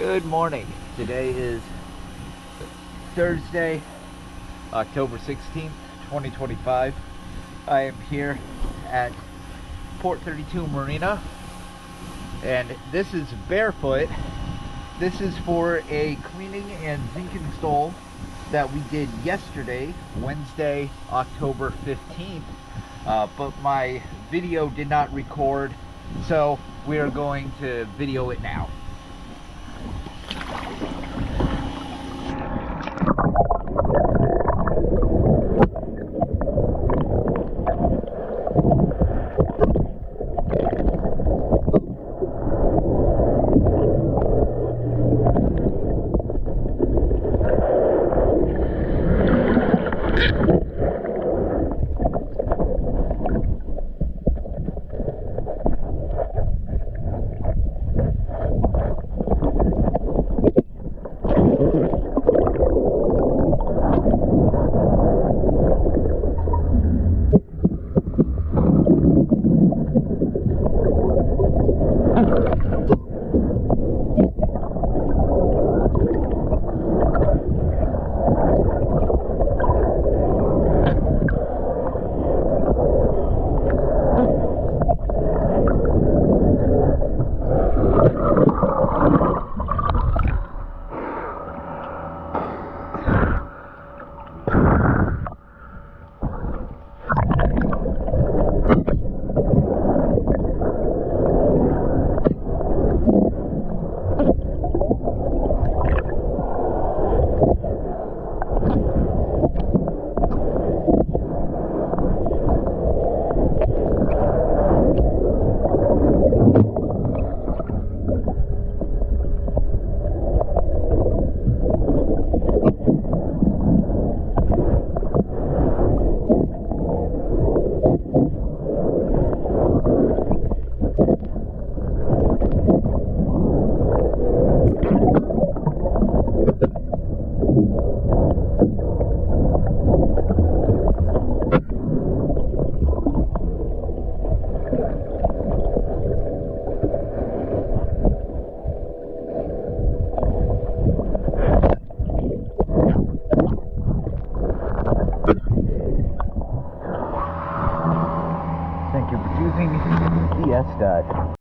Good morning. Today is Thursday, October 16th, 2025. I am here at Port 32 Marina, and this is Bearfoot. This is for a cleaning and zinc install that we did yesterday, Wednesday, October 15th, but my video did not record, so we are going to video it now.